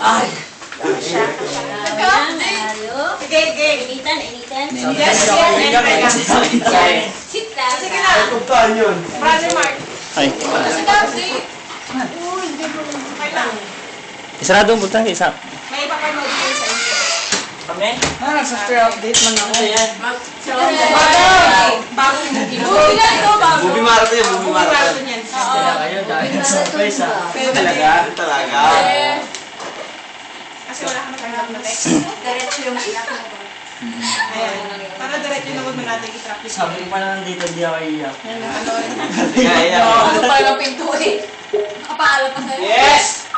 Ay! Sige. Initan. Yes. Sit lang. Sige na. Puntahan yun. Brother Mark. Ay. Okay lang. Isarado ang butang isa. May ipapanood ko sa inyo. Kami? Nag-software update man ako. Ayan. Bagong movie. Movie na ito, bago. Movie marathon yan, movie marathon. yan. Kaya kayo dahil surprise ah. Talaga. Kasi wala kang natanggap na text. Diretso yung iyak mo. Ayan. Para diretso na huwag mo natin i-traffic. Sabi ko pa lang dito, hindi ako iiyak. Kaya. Ano pa yung pinto eh? Nakapaalam pa sa'yo? Yes!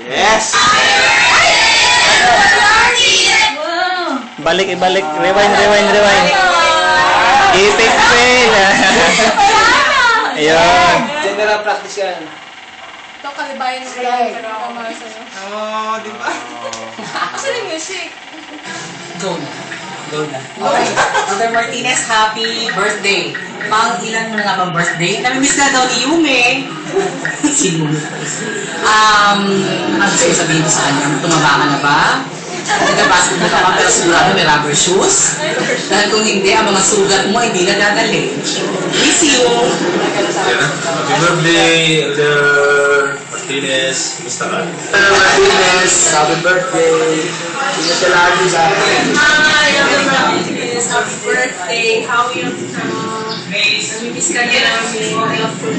Yes! Balik, ibalik. Rewind. Epic fail. Ayun. General practice yan. Ito kalibayan mo lang pero ako mga sa'yo. Oo, di ba? Kasi yung music. Go na. Okay. Mother Martinez, happy birthday. Pang ilan mo na nga bang birthday? Namimiss na daw ni Yume. Sino? Ano sa'yo sabihin ko sa kanya? Tumaba ka na ba? Nag-basketball ka pa pero sigurado may rubber shoes? Dahil kung hindi, ang mga sugat mo hindi na dadali. Miss you! Happy birthday, Elder Martinez. Kumusta ka? Elder Martinez, happy birthday. Ingat ka lagi sa akin. Hi, Elder Martinez. Happy birthday. How are you? Namimiss ka niya namin. I love you.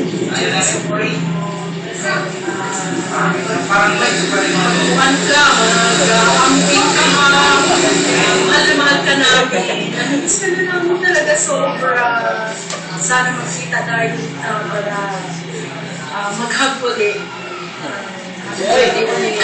Bukan ka, mag-camping ka, mahal ka namin. Namimiss ka na namin talaga sobra. Sana magkita tayo para mag-hug ulit. Happy birthday!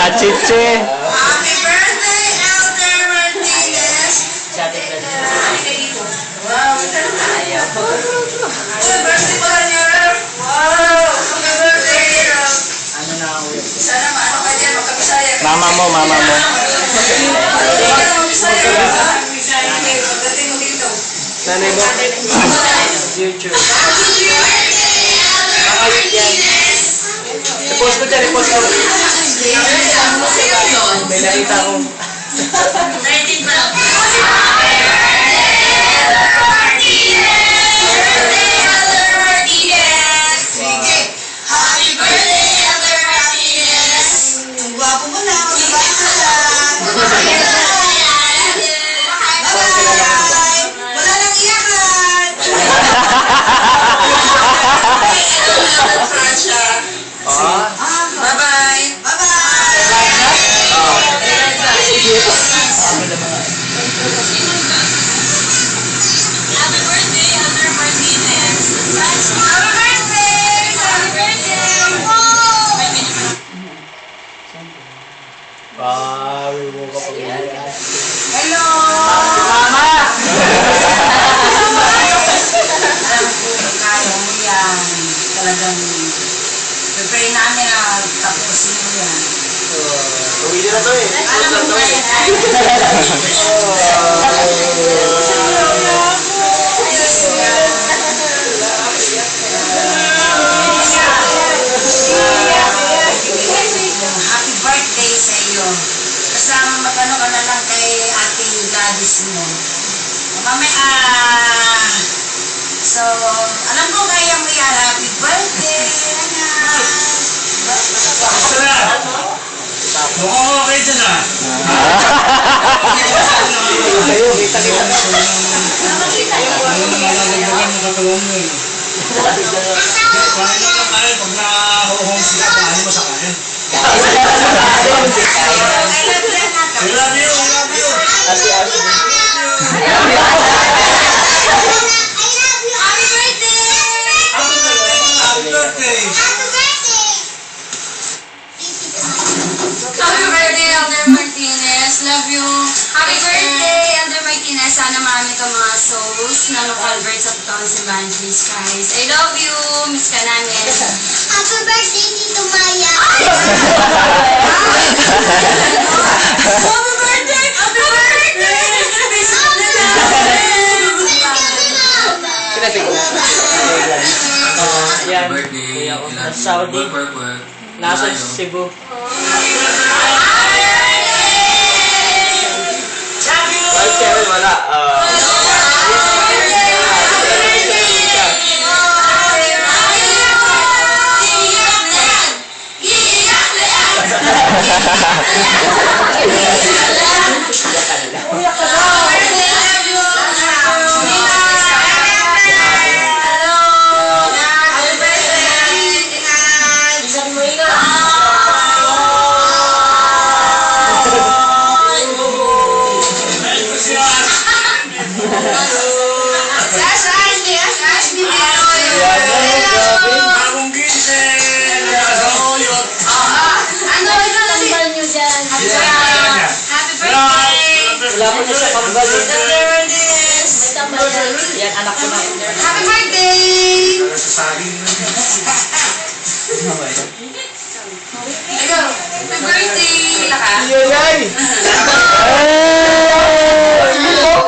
Achiche. Happy birthday, Elder Martinez! Wow, happy birthday pala niya, Ref! Wow! Happy birthday, Ref! Ano na ako? Sana maano ka dyan, magkabisaya. Mama mo. Pagdating mo dito. Nanay mo. Future. I-post ko dyan, i-post ko. May nakita akong... 19 pa lang. Happy birthday, Elder Martinez! Ang gwapo mo na, mag-ibay ka lang. Bye-bye! Wala nang iyakan! Bye-bye! Happy birthday, Elder Martinez! Happy birthday! Happy birthday! Bawi mo ka pag Hello! Mama! Alam ko, kaya mo yan. Talagang, prepare namin na tapusin mo yan. Uwi na to eh. Alam mo ba yan, ay? Happy birthday sa iyo. Kasama magano ka na lang kay ating daddies mo. Mamaya, so, alam ko kaya mo yan. Happy birthday, anak. Mukhang okay dyan ah. Kayo, kita. Nalagdagan mo katawan mo eh. Kain lang kain. Pag na-home sila, paano mo sa kain? I love you, anak. I love you, I love you. Ate Ashley. Happy birthday! Happy birthday. Happy birthday, Elder Martinez. Love you. Happy birthday, Elder Martinez. Sana marami ka mga souls na convert sa totoong simbahan Jesus Christ. I love you. Miss ka namin. Happy birthday, Tito Maya! Saudi. Nasa Cebu. Kahit Kevin, wala. Bagong gising! Nagkasuyot! Wala po niya sa pambalik. Yan, anak ko na. Happy birthday! Nagsasaging na. Happy birthday! Wala ka? Yay!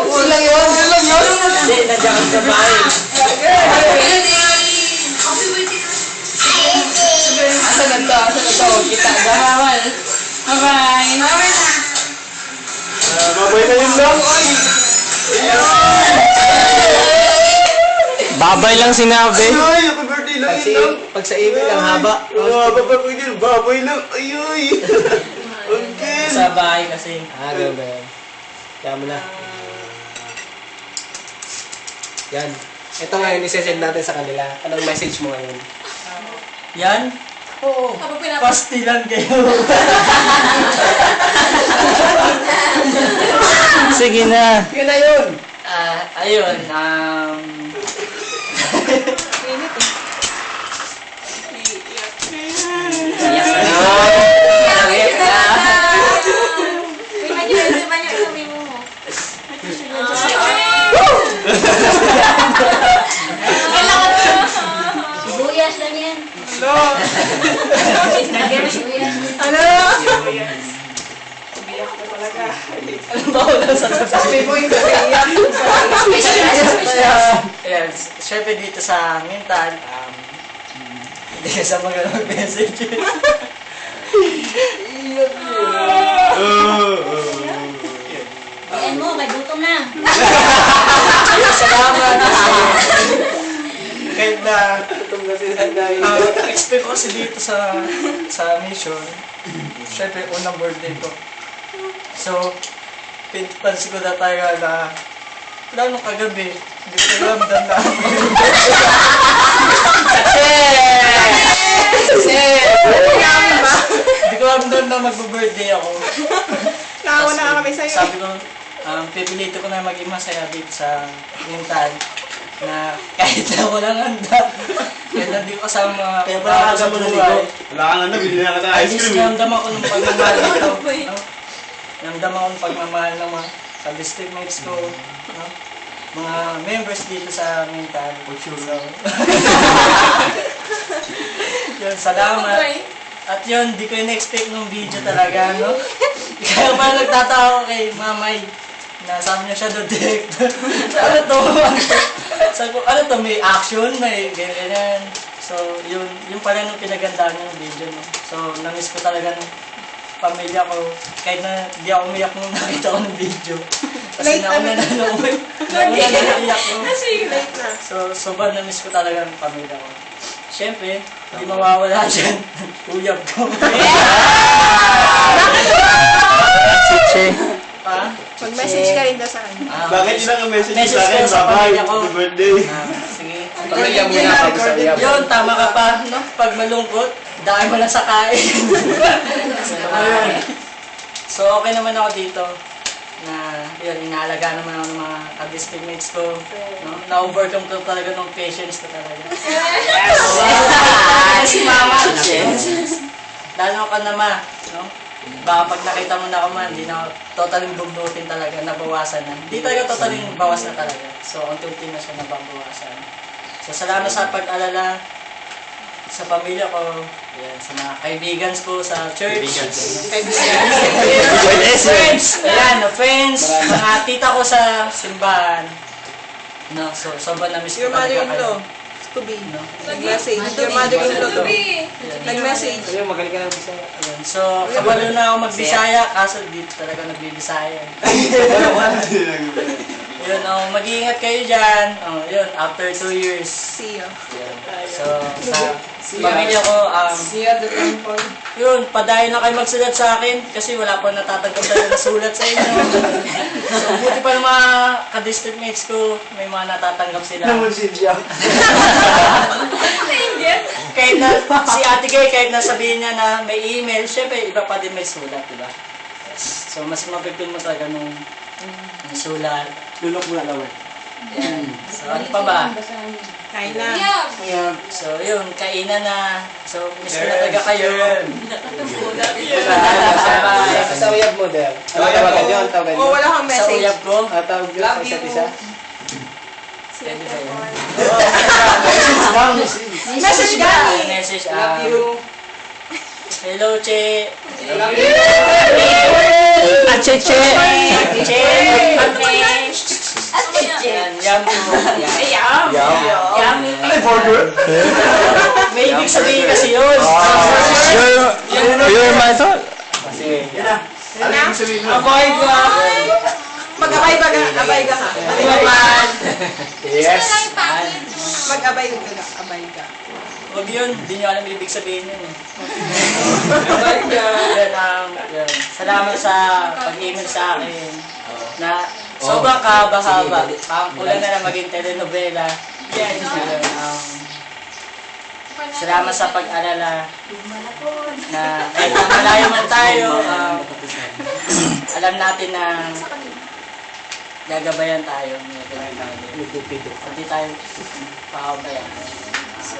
Ulang yun! Ulang yun! Hindi, nandiyan ka sa bahay. Happy birthday! Asa na to? Kita gawal. Bye-bye. Babay na yun lang! Ay! Babay lang sinabi. Ay! Happy birthday lang yun lang! Pag sa email, ang haba. Babay lang! Ay! Okay! Sa bahay kasi. Ganun ba yan? Kaya mo na. Yan. Ito ngayon, isesend natin sa kanila. Anong message mo ngayon? Yan? Oo. Pastilan kayo. Sige na. Yun na yun. Ayun, Sibuyas lang yan. Ano ba wala sa sasabi mo yung Ayan, syempre dito sa Mintan, hindi ka sa mga mag-message. Ayan mo, may gutom na. Salamat. Kahit na, expect ko kasi dito sa mission, syempre unang birthday ko. So, pinpansin ko na tayo na lalo kagabi, hindi ko ramdam na hindi ko ramdam na mag-birthday ako. Nauna kami sa'yo. Sabi ko, pipilito ko na maging masaya dito sa Mintan na kahit na walang handa, kahit na di ko kasama mga Kaya pala sa ka mo na buhay. Wala ka na, bili na ka ng At ice least cream. namdam ako ng pagmamahal dito. No? Namdam ako ng pagmamahal ng mga ka-district mates ko. No? Mga members dito sa Mintan. So, yun, salamat. At yun, di ko in-expect nung video talaga, no? Kaya parang nagtataka ako kay Mamay na sabi niya siya doon director. Ano to? Sabi ko, ano to? May action, may ganyan. So, yun pala nung pinagandaan ng video, no? So, namiss ko talaga ng pamilya ko. Kahit na di ako umiyak nung nakita ko ng video. Kasi nauna na naiyak ko. Kasi late na. So, sobrang namiss ko talaga ng pamilya ko. Siyempre, hindi mawawala dyan. Uyab ko. Chiche. Pa? Mag-message ka rin daw sa kanya. Bakit yun ang message Message sa akin? ko sa Bye-bye! pamilya ko. Happy birthday! Sige. Pamilya mo na ako sa iya. Yun, tama ka pa. No? Pag malungkot, dahil mo na sa kain. So, okay naman ako dito. Na, yun, inaalaga naman ako ng mga ka-district mates ko. No? Na-overcome ko talaga ng patience ko talaga. Si Mama. Lalo ka naman, no? Baka pag nakita mo na ako man, hindi na totaling bugnutin talaga, nabawasan na. Hindi talaga totaling bawas na talaga. So, unti-unti na siya nababawasan. So, salamat sa pag-alala sa pamilya ko, yan, sa mga kaibigan ko sa church. Friends! Ayan, friends, mga tita ko sa simbahan. No, so, sobrang na-miss ko Your talaga mother-in-law. kayo. Kubi. Nag-message. Your mother-in-law to. Nag-message. Ayun, magaling ka ng Bisaya. Ayun. So, kabalo na ako magbisaya, kaso dito talaga nagbibisaya. Yun, mag-iingat kayo dyan. Yun, after 2 years. See you. So, sa pamilya ko, See you at the temple. yun, padayon na kayo magsulat sa akin kasi wala pa natatanggap na sulat sa inyo. So, buti pa ng mga ka-district mates ko, may mga natatanggap sila. Silvia. Kahit na, si Ate Gay, kahit na sabihin niya na may email, syempre, iba pa din may sulat, di ba? Yes. So, mas mapipil mo talaga nung sulat. Lulok mo na naman. So, ano pa ba? Kain na. Yeah. So, yun, kainan na. So, miss ko na talaga kayo. Sa uyab mo, Del. Ano tawagan yun? Tawagan Oh, yun? wala kang Sa message. uyab ko. Tawag yun sa isa't isa? Message gani. Message, Love you. hello, Che. Che! Che. At Yan, yum po. Yan. Yummy. May ibig sabihin kasi yun. You're my thought. Kasi, Aboy ka. Mag-abay ba ka? Abay ka ha? yes. Mag-abay ka. Abay ka. Huwag yun, hindi nyo alam ibig sabihin yun. Yan. Salamat sa pag-email sa akin. Na sobrang kahaba-haba. Parang kulang na lang maging telenovela. Yan. Salamat sa pag-alala na kahit na malayo man tayo, alam natin na gagabayan tayo. Hindi tayo pakabayan. So,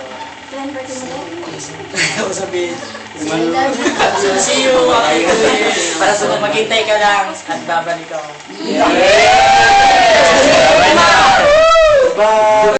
ako sabihin. So, see you after 2 years. Para sa maghintay ka lang at babalik ako. Bye!